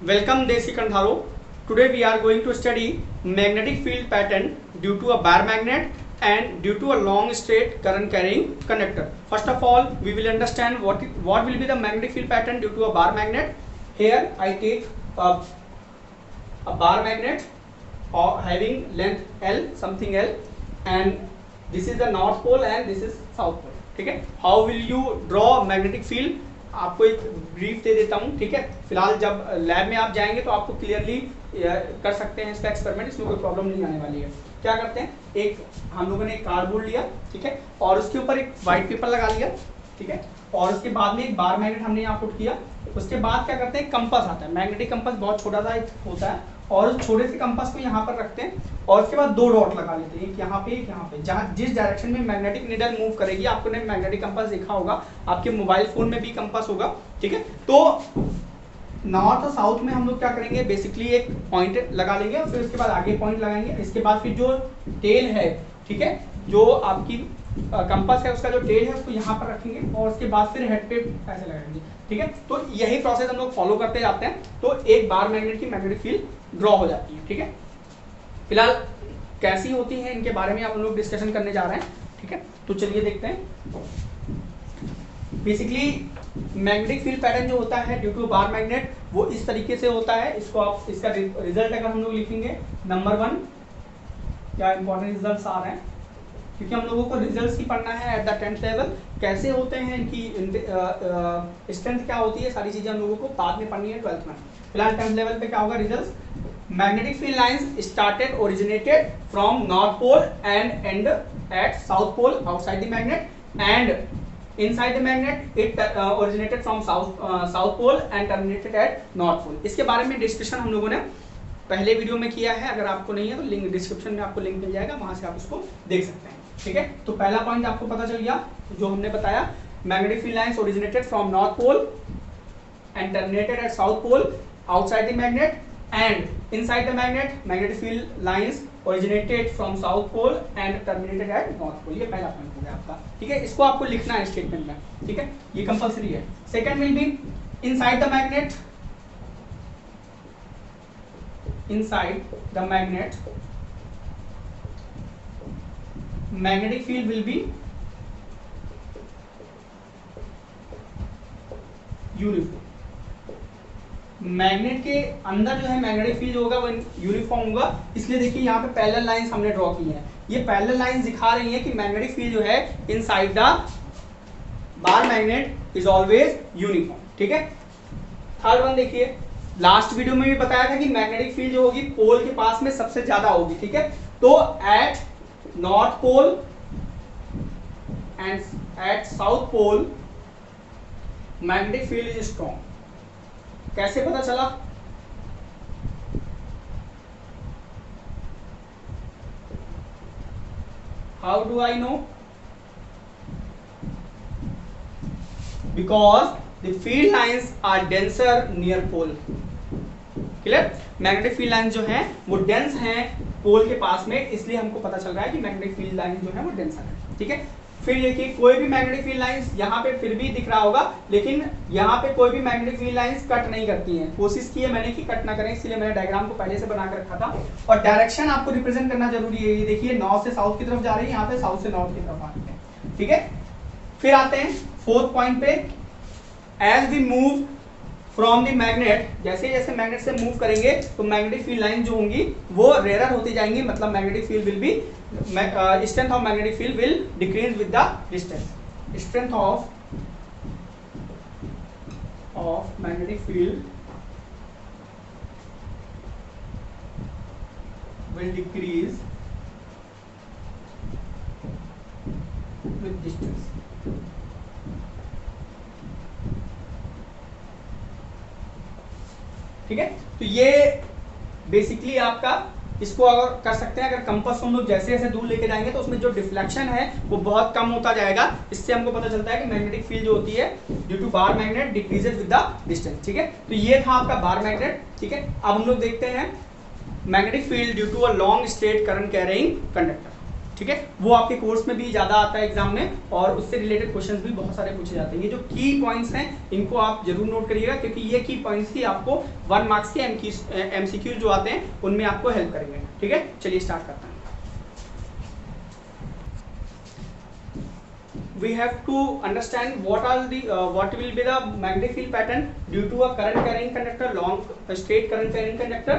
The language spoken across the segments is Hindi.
Welcome Desi Kandharo. Today we are going to study magnetic field pattern due to a bar magnet and due to a long straight current carrying conductor. First of all, we will understand what will be the magnetic field pattern due to a bar magnet. Here I take a bar magnet or having length L, something L, and this is the north pole and this is south pole. ठीक है. How will you draw magnetic field? आपको एक ब्रीफ दे देता हूँ. ठीक है. फिलहाल जब लैब में आप जाएंगे तो आपको क्लियरली कर सकते हैं इसका एक्सपेरिमेंट, इसमें कोई प्रॉब्लम नहीं आने वाली है. क्या करते हैं, एक हम लोगों ने एक कार्डबोर्ड लिया, ठीक है, और उसके ऊपर एक व्हाइट पेपर लगा लिया, ठीक है, और उसके बाद में एक बार मैग्नेट हमने यहाँ पुट किया. उसके बाद क्या करते हैं, कंपास आता है, मैग्नेटिक कंपास बहुत छोटा सा होता है, और उस छोटे से कंपास को यहाँ पर रखते हैं और उसके बाद दो डॉट लगा लेते हैं, एक यहाँ पे एक यहाँ पे. जहाँ जिस डायरेक्शन में मैग्नेटिक निडल मूव करेगी, आपने मैग्नेटिक कंपास देखा होगा, आपके मोबाइल फोन में भी कंपास होगा. ठीक है. तो नॉर्थ और साउथ में हम लोग क्या करेंगे, बेसिकली एक पॉइंट लगा लेंगे और फिर उसके बाद आगे पॉइंट लगाएंगे. इसके बाद फिर जो टेल है, ठीक है, जो आपकी कंपास है उसका जो टेल है उसको यहाँ पर रखेंगे और उसके बाद फिर हेड पे ऐसे लगाएंगे. ठीक है. तो यही प्रोसेस हम लोग फॉलो करते जाते हैं, तो एक बार मैग्नेट की मैग्नेटिक फील्ड ड्रॉ हो जाती है. ठीक है. फिलहाल कैसी होती है इनके बारे में हम लोग डिस्कशन करने जा रहे हैं. ठीक है. तो चलिए देखते हैं. बेसिकली मैग्नेटिक फील्ड पैटर्न जो होता है ड्यू टू बार मैग्नेट, वो इस तरीके से होता है. इसको आप इसका रिजल्ट अगर हम लोग लिखेंगे, नंबर 1 क्या इंपॉर्टेंट रिजल्ट्स आ रहे हैं, क्योंकि हम लोगों को रिजल्ट्स ही पढ़ना है एट द 10th लेवल. कैसे होते हैं इनकी स्ट्रेंथ क्या होती है, सारी चीजें हम लोगों को बाद में पढ़नी है 12th में. फिलहाल 10th लेवल पे क्या होगा results. Magnetic field lines started originated from north pole and and at south pole outside the magnet, and inside the magnet it originated from south pole and terminated at north pole. इसके बारे में डिस्कशन हम लोगों ने पहले वीडियो में किया है. अगर आपको नहीं है तो लिंक डिस्क्रिप्शन में आपको लिंक मिल जाएगा, वहां से आप इसको देख सकते हैं. ठीक है. तो पहला पॉइंट आपको पता चल गया जो हमने बताया, magnetic field lines originated from north pole and terminated at south pole outside the magnet, and inside the magnetic field lines originated from south pole and terminated at north pole. ये पहला पॉइंट हो गया आपका. ठीक है. इसको आपको लिखना है स्टेटमेंट में. ठीक है. ये कंपलसरी है. Second will be inside the magnet magnetic field will be uniform. Magnet के अंदर जो है मैग्नेटिक फील्ड होगा वो यूनिफॉर्म होगा. इसलिए देखिए यहाँ पे पैरेलल लाइंस हमने ड्रॉ की हैं. ये पैरेलल लाइंस दिखा रही है कि मैग्नेटिक फील्ड जो है inside the bar magnet is always uniform. ठीक है. थर्ड वन देखिए, लास्ट वीडियो में भी बताया था कि मैग्नेटिक फील्ड जो होगी पोल के पास में सबसे ज्यादा होगी. ठीक है. तो at north pole and at south pole magnetic field is strong. कैसे पता चला, how do I know, because the field lines are denser near pole. Clear. Magnetic field lines जो है वो डेंस हैं पोल के पास में, इसलिए हमको पता चल रहा है कि मैग्नेटिक फील्ड लाइन जो है वो डेंसर है. ठीक है. फिर देखिए कोई भी मैग्नेटिक फील्ड लाइंस यहाँ पे फिर भी दिख रहा होगा, लेकिन यहाँ पे कोई भी मैग्नेटिक फील्ड लाइंस कट नहीं करती हैं. कोशिश की है मैंने कि कट ना करें, इसलिए मैंने डायग्राम को पहले से बना कर रखा था. और डायरेक्शन आपको रिप्रेजेंट करना जरूरी है. ये देखिए नॉर्थ से साउथ की तरफ जा रही है, यहाँ पे साउथ से नॉर्थ की तरफ आ रही है. ठीक है. फिर आते हैं फोर्थ पॉइंट पे. As we move from the magnet, जैसे जैसे मैग्नेट से मूव करेंगे तो मैग्नेटिक फील्ड लाइन जो होंगी वो रेयर होती जाएंगी. मतलब magnetic field will be strength of magnetic field will decrease with the distance. Strength of magnetic field will decrease with distance. ठीक है. तो ये बेसिकली आपका इसको अगर कर सकते हैं, अगर कंपास हम लोग जैसे जैसे दूर लेके जाएंगे तो उसमें जो डिफ्लेक्शन है वो बहुत कम होता जाएगा. इससे हमको पता चलता है कि मैग्नेटिक फील्ड जो होती है due to bar magnet decreases with the distance. ठीक है. तो ये था आपका बार मैग्नेट. ठीक है. अब हम लोग देखते हैं magnetic field due to a long straight current carrying conductor. ठीक है, वो आपके कोर्स में भी ज्यादा आता है एग्जाम में, और उससे रिलेटेड क्वेश्चंस भी बहुत सारे पूछे जाते हैं। ये जो की पॉइंट्स हैं इनको आप जरूर नोट करिएगा, क्योंकि ये की पॉइंट्स ही आपको 1 मार्क्स के एमसीक्यू जो आते हैं उनमें आपको हेल्प करेंगे। ठीक है, चलिए स्टार्ट करते हैं। We have to understand what will be the magnetic field pattern due to a current carrying conductor, long straight current carrying conductor।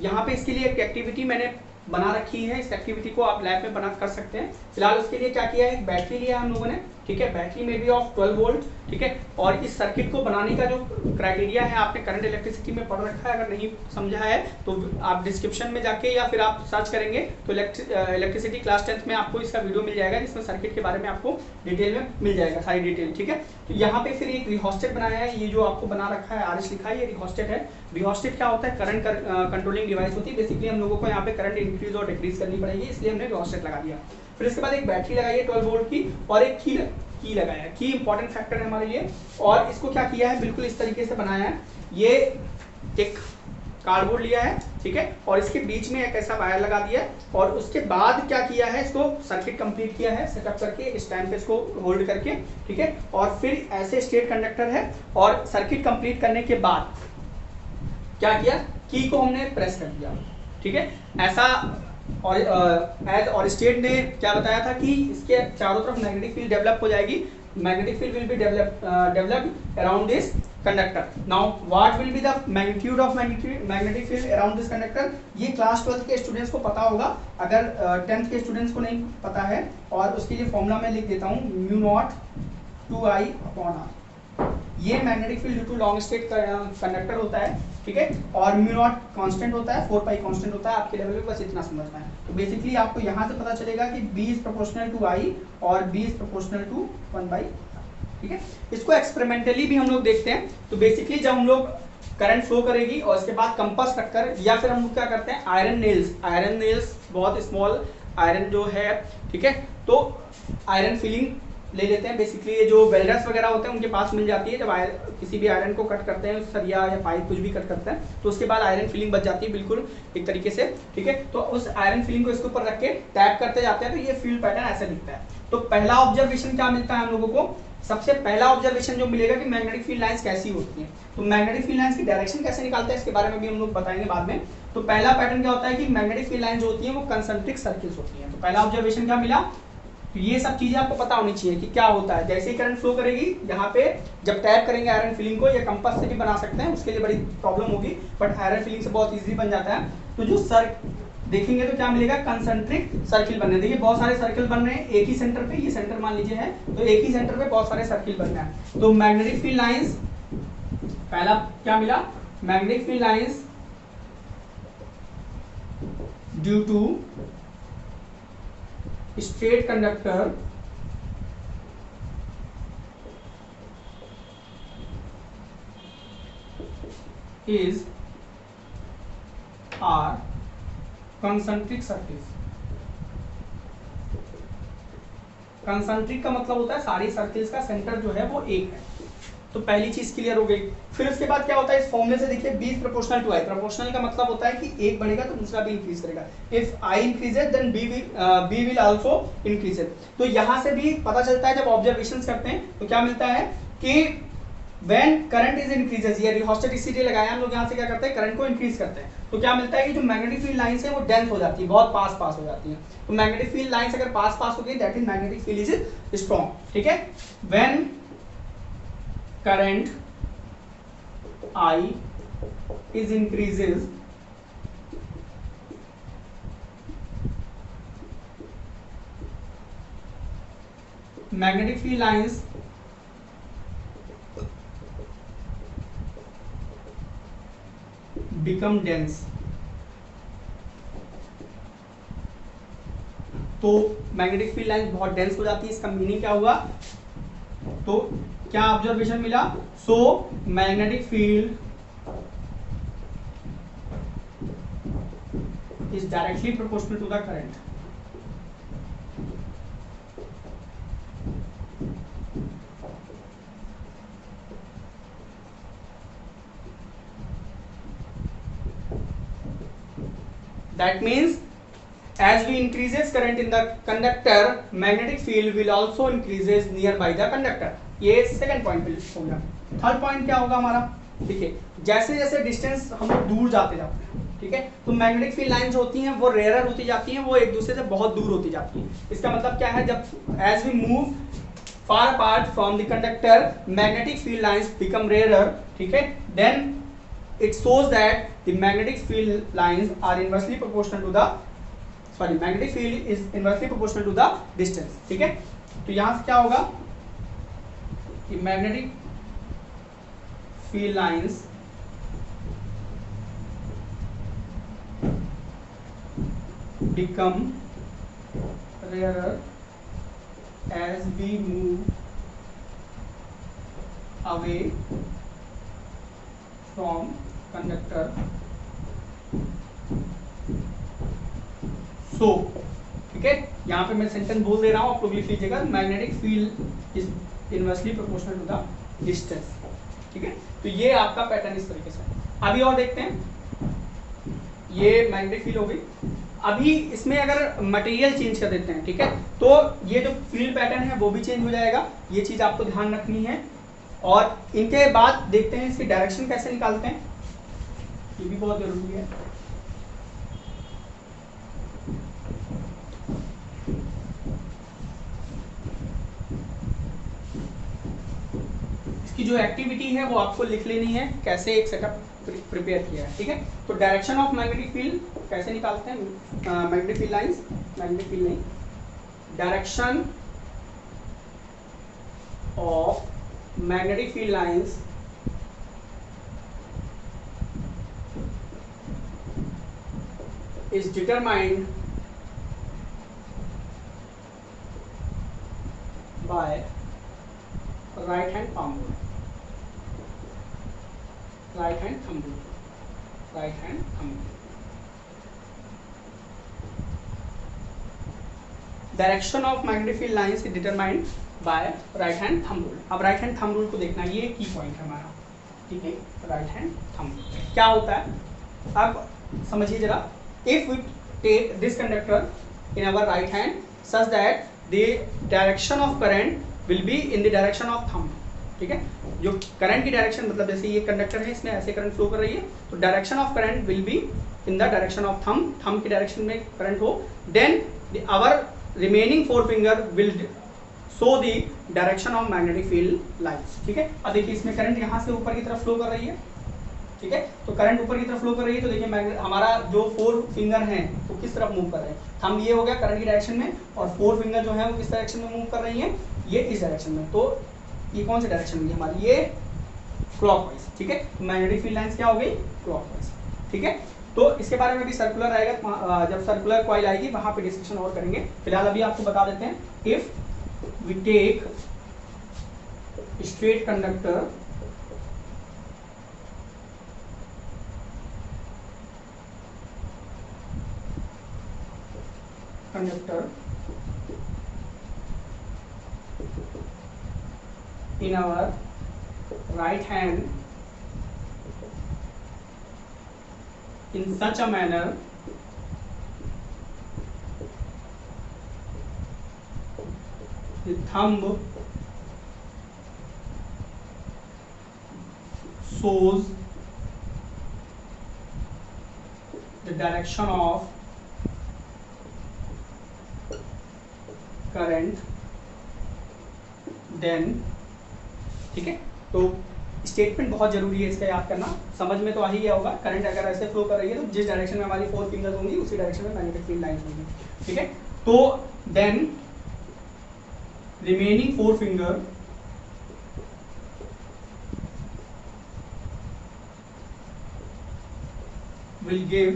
यहाँ पे इसके लिए एक एक्टिविटी मैंने बना रखी है, इस एक्टिविटी को आप लैब में बना कर सकते हैं। फिलहाल उसके लिए क्या किया है, एक बैटरी लिया हम लोगों ने, ठीक है, बैटरी में भी ऑफ 12 वोल्ट, ठीक है, और इस सर्किट को बनाने का जो क्राइटेरिया है आपने करंट इलेक्ट्रिसिटी में पढ़ रखा है, अगर नहीं समझा है तो आप डिस्क्रिप्शन में जाके या फिर आप सर्च करेंगे तो इलेक्ट्रिसिटी क्लास 10th में आपको इसका वीडियो मिल जाएगा, जिसमें सर्किट के बारे में आपको डिटेल में मिल जाएगा, सारी डिटेल। ठीक है, तो यहाँ पे फिर एक रिहोस्टेट बनाया है, ये जो आपको बना रखा है RS लिखा है, ये रिहोस्टेट है। रिहोस्टेट क्या होता है, करंट कंट्रोलिंग डिवाइस होती है। बेसिकली हम लोगों को यहाँ पे करंट इंक्रीज और डिक्रीज करनी पड़ेगी, इसलिए हमने रिहोस्टेट लगा दिया। फिर इसके बाद एक बैटरी लगाई है 12 वोल्ट की, और एक की लगाया है। की इंपॉर्टेंट फैक्टर है हमारे लिए, और इसको क्या किया है, बिल्कुल इस तरीके से बनाया है। ये एक कार्डबोर्ड लिया है, ठीक है, और इसके बीच में एक ऐसा वायर लगा दिया है, और उसके बाद क्या किया है, इसको सर्किट कंप्लीट किया है सेटअप करके, इस टाइम पे इसको होल्ड करके, ठीक है, और फिर ऐसे स्टेट कंडक्टर है, और सर्किट कंप्लीट करने के बाद क्या किया, की को हमने प्रेस कर दिया, ठीक है, ऐसा। और स्टेट ने क्या बताया था कि इसके चारों तरफ मैग्नेटिक फील्ड डेवलप हो जाएगी, magnetic field will be developed around this conductor. Now what will be the magnitude of magnetic field around this conductor, ये क्लास 12 के स्टूडेंट्स को पता होगा, अगर 10th के स्टूडेंट्स को नहीं पता है, और उसके लिए फॉर्मूला मैं लिख देता हूँ, μ0 2I/r। ये magnetic field due to long straight conductor होता है, ठीक है, और μ0 कांस्टेंट होता है, 4 पाई कांस्टेंट होता है, आपके लेवल पे बस इतना समझना है। तो बेसिकली आपको यहाँ से पता चलेगा कि B is proportional to I और B is proportional to 1/r, ठीक है। इसको एक्सपेरिमेंटली भी हम लोग देखते हैं। तो बेसिकली जब हम लोग करंट फ्लो करेगी और इसके बाद कंपास रखकर, या फिर हम लोग क्या करते हैं, आयरन नेल्स बहुत स्मॉल आयरन जो है, ठीक है, तो आयरन फिलिंग ले लेते हैं। बेसिकली ये जो वेल्डर्स वगैरह होते हैं उनके पास मिल जाती है, जब किसी भी आयरन को कट करते हैं, सरिया या पाइप कुछ भी कट करते हैं, तो उसके बाद आयरन फिलिंग बच जाती है बिल्कुल एक तरीके से, ठीक है। तो उस आयरन फिलिंग को इसके ऊपर रख के टैप करते जाते हैं, तो ये फील्ड पैटर्न ऐसा दिखता है। तो पहला ऑब्जर्वेशन क्या मिलता है हम लोगों को, सबसे पहला ऑब्जर्वेशन जो मिलेगा कि मैग्नेटिक फील्ड लाइंस कैसी होती हैं। तो मैग्नेटिक फील्ड लाइंस की डायरेक्शन कैसे निकालते हैं, इसके बारे में भी हम लोग बताएंगे बाद में। तो पहला पैटर्न क्या होता है कि मैग्नेटिक फील्ड लाइन जो होती है वो कंसेंट्रिक सर्किल्स होती हैं। तो पहला ऑब्जर्वेशन क्या मिला, तो ये सब चीजें आपको पता होनी चाहिए कि क्या होता है। जैसे ही करंट फ्लो करेगी, यहाँ पे जब टैप करेंगे आयरन फिलिंग को, या कंपास से भी बना सकते हैं, उसके लिए बड़ी प्रॉब्लम होगी, बट आयरन फिलिंग से बहुत इजीली बन जाता है। तो जो देखेंगे तो क्या मिलेगा, कंसेंट्रिक सर्किल बन रहे हैं। देखिए बहुत सारे सर्किल बन रहे हैं एक ही सेंटर पे, ये सेंटर मान लीजिए है, तो एक ही सेंटर पे बहुत सारे सर्किल बन रहे हैं। तो मैग्नेटिक फील्ड लाइंस, पहला क्या मिला, magnetic field lines due to straight conductor is are concentric circles। Concentric का मतलब होता है सारी सर्किल्स का सेंटर जो है वो एक है। तो पहली चीज क्लियर हो गई। फिर उसके बाद क्या होता है, इस फॉर्मूले से देखिए B is proportional to I। Proportional का मतलब होता है कि एक बढ़ेगा तो दूसरा भी इंक्रीज करेगा। If I increases then B will also increase. तो यहाँ से भी पता चलता है, जब ऑब्जर्वेशंस करते हैं तो क्या मिलता है कि व्हेन करंट इज इंक्रीजेस, ये रिहोस्टेट इसीलिए लगाया हम लोग, यहाँ से क्या करते हैं, करंट को इंक्रीज करते हैं। तो क्या मिलता है कि जो मैग्नेटिक फील्ड लाइंस है वो डेंस हो जाती है, बहुत पास हो जाती है। तो मैग्नेटिक फील्ड लाइंस अगर पास हो गई, that is magnetic field is strong, ठीक है। When current I is increases, magnetic field lines become dense। तो मैग्नेटिक फील्ड लाइन बहुत डेंस हो जाती है। इसका मीनिंग क्या हुआ, तो क्या ऑब्जर्वेशन मिला, so magnetic field is directly proportional to the current. That means as we increases current in the conductor magnetic field will also increases nearby the conductor। ये सेकंड पॉइंट पे हो गया। थर्ड पॉइंट क्या होगा हमारा, ठीक है, जैसे जैसे डिस्टेंस हम लोग दूर जाते जाते हैं, ठीक है, तो मैग्नेटिक फील्ड लाइंस होती हैं वो रेयरर होती जाती हैं, वो एक दूसरे से बहुत दूर होती जाती हैं। इसका मतलब क्या है, जब as we move far apart from the conductor magnetic field lines become rarer, ठीक है, then it shows that the magnetic field lines are inversely proportional to the magnetic field is inversely proportional to the distance, ठीक है। तो यहां से क्या होगा कि magnetic field lines become rarer as we move away from conductor, so ठीक है, यहाँ पे मैं सेंटेंस बोल दे रहा हूँ, आप लोग लिख लीजिएगा, magnetic field is inversely proportional to the distance, ठीक है। तो ये आपका पैटर्न इस तरीके से। अभी और देखते हैं, ये मैग्नेटिक फील्ड हो गई। अभी इसमें अगर मटेरियल चेंज कर देते हैं, ठीक है, तो ये जो फील्ड पैटर्न है वो भी चेंज हो जाएगा, ये चीज आपको ध्यान रखनी है। और इनके बाद देखते हैं इसकी डायरेक्शन कैसे निकालते हैं, ये भी बहुत जरूरी है। इसकी जो एक्टिविटी है वो आपको लिख लेनी है, कैसे एक सेटअप प्रिपेयर किया है, ठीक है। तो डायरेक्शन ऑफ मैग्नेटिक फील्ड कैसे निकालते हैं, magnetic field lines, magnetic field नहीं, direction of magnetic field lines is determined by right hand thumb rule, right hand thumb rule, right hand thumb rule। Direction of magnetic field lines is determined by right hand thumb rule। अब right hand thumb rule को देखना, ये की पॉइंट है हमारा, ठीक है, right hand thumb rule क्या होता है, अब समझिए जरा। If we take this conductor in our right hand such that the direction of current will be in the direction of thumb, ठीक है, जो करंट की डायरेक्शन, मतलब जैसे ये कंडक्टर है, इसमें ऐसे करंट फ्लो कर रही है, तो direction of current will be in the direction of thumb, thumb की डायरेक्शन में करंट हो, then our remaining four finger will show the direction of magnetic field lines, ठीक है। अब देखिए इसमें करंट यहाँ से ऊपर की तरफ फ्लो कर रही है, ठीक है, तो करंट ऊपर की तरफ फ्लो कर रही है, तो देखिए हमारा जो फोर फिंगर हैं वो किस तरफ मूव कर रहे हैं, थंब ये हो गया करंट की डायरेक्शन में, और फोर फिंगर जो है वो किस डायरेक्शन में मूव कर रही है, ये इस डायरेक्शन में। तो ये कौन सी डायरेक्शन होगी हमारी, ये क्लॉकवाइज, ठीक है। मैग्नेटिक फील्ड लाइंस क्या हो गई, क्लॉकवाइज, ठीक है। तो इसके बारे में भी सर्कुलर आएगा, जब सर्कुलर कॉइल आएगी वहां पे डिस्कशन और करेंगे। फिलहाल अभी आपको बता देते हैं, if we take straight conductor in our right hand in such a manner the thumb shows the direction of current, then, ठीक है। तो स्टेटमेंट बहुत जरूरी है, इसका याद करना, समझ में तो आ ही गया होगा। करंट अगर ऐसे फ्लो कर रही है तो जिस डायरेक्शन में हमारी फोर फिंगर्स होंगी उसी डायरेक्शन में मैग्नेटिक फील्ड लाइंस होंगी, ठीक है। तो then remaining four finger will give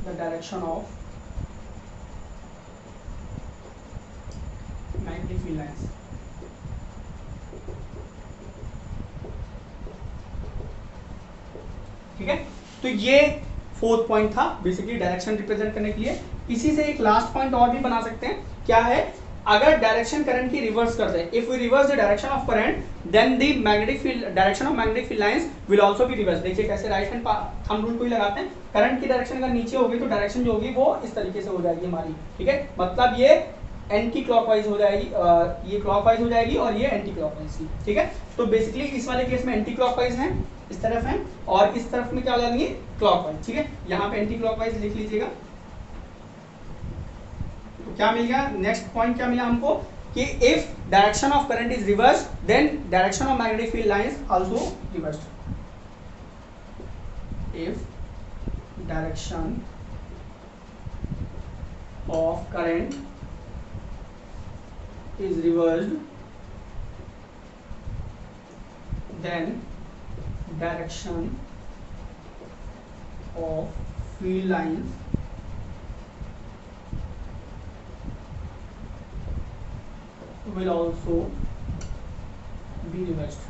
the direction of magnetic field lines। ठीक है, तो ये फोर्थ पॉइंट था बेसिकली डायरेक्शन रिप्रेजेंट करने के लिए। इसी से एक लास्ट पॉइंट और भी बना सकते हैं, क्या है, अगर डायरेक्शन करंट की रिवर्स करते हैं, if we reverse the direction of current then the magnetic field, direction of magnetic field lines will also be reverse. देखिए कैसे, राइट हैंड हम रूल को ही लगाते हैं, करंट की डायरेक्शन अगर नीचे होगी तो डायरेक्शन जो होगी वो इस तरीके से हो जाएगी हमारी, ठीक है, मतलब ये एंटी क्लॉकवाइज हो जाएगी, ये क्लॉकवाइज हो जाएगी और ये एंटी क्लॉकवाइज की, ठीक है। तो बेसिकली इस वाले केस में एंटी क्लॉकवाइज है, इस तरफ है, और इस तरफ में क्या हो जाएंगे, क्लॉकवाइज, ठीक है। यहाँ पे एंटी क्लॉकवाइज लिख लीजिएगा। तो क्या मिल गया, नेक्स्ट पॉइंट क्या मिला हमको कि if direction of current is reverse then direction of magnetic field lines also reversed. If direction of current is reversed then direction of field lines will also be reversed,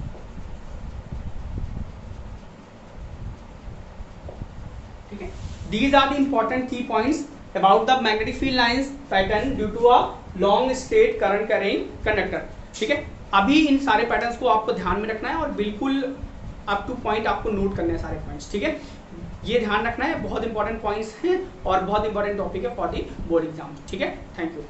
ठीक है। These are the important key points about the magnetic field lines pattern due to a long straight current carrying conductor, ठीक है। अभी इन सारे पैटर्न्स को आपको ध्यान में रखना है और बिल्कुल अप टू पॉइंट आपको नोट करने हैं सारे पॉइंट्स, ठीक है। ये ध्यान रखना है, बहुत इंपॉर्टेंट पॉइंट्स हैं और बहुत इंपॉर्टेंट टॉपिक है फॉर द बोर्ड एग्जाम, ठीक है। Thank you.